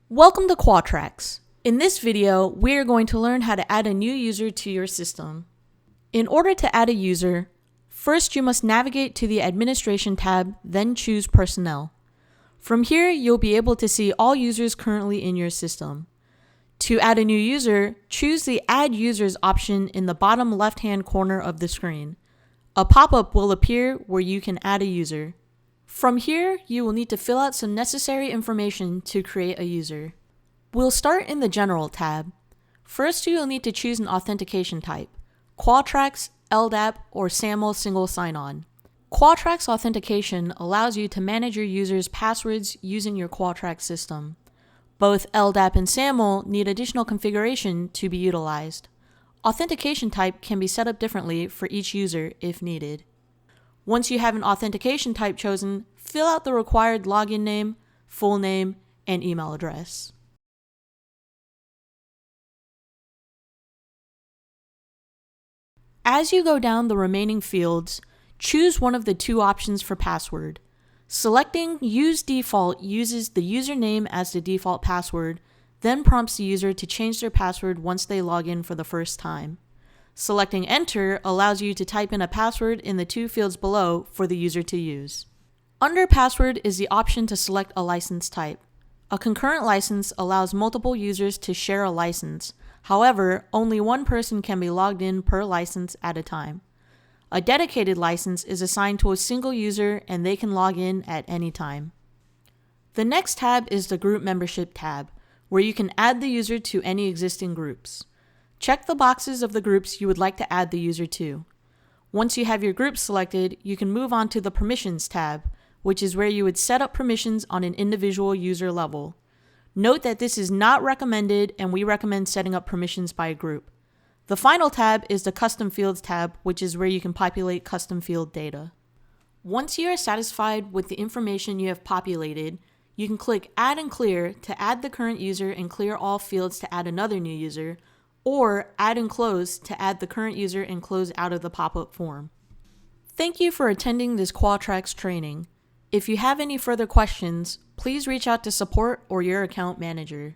Welcome to Qualtrax. In this video, we are going to learn how to add a new user to your system. In order to add a user, first you must navigate to the Administration tab, then choose Personnel. From here, you'll be able to see all users currently in your system. To add a new user, choose the Add Users option in the bottom left-hand corner of the screen. A pop-up will appear where you can add a user. From here, you will need to fill out some necessary information to create a user. We'll start in the General tab. First, you will need to choose an authentication type: Qualtrax, LDAP, or SAML single sign-on. Qualtrax authentication allows you to manage your users' passwords using your Qualtrax system. Both LDAP and SAML need additional configuration to be utilized. Authentication type can be set up differently for each user if needed. Once you have an authentication type chosen, fill out the required login name, full name, and email address. As you go down the remaining fields, choose one of the two options for password. Selecting Use Default uses the username as the default password, then prompts the user to change their password once they log in for the first time. Selecting Enter allows you to type in a password in the two fields below for the user to use. Under Password is the option to select a license type. A concurrent license allows multiple users to share a license. However, only one person can be logged in per license at a time. A dedicated license is assigned to a single user and they can log in at any time. The next tab is the Group Membership tab, where you can add the user to any existing groups. Check the boxes of the groups you would like to add the user to. Once you have your group selected, you can move on to the Permissions tab, which is where you would set up permissions on an individual user level. Note that this is not recommended and we recommend setting up permissions by a group. The final tab is the Custom Fields tab, which is where you can populate custom field data. Once you are satisfied with the information you have populated, you can click Add and Clear to add the current user and clear all fields to add another new user, or Add and Close to add the current user and close out of the pop-up form. Thank you for attending this Qualtrax training. If you have any further questions, please reach out to support or your account manager.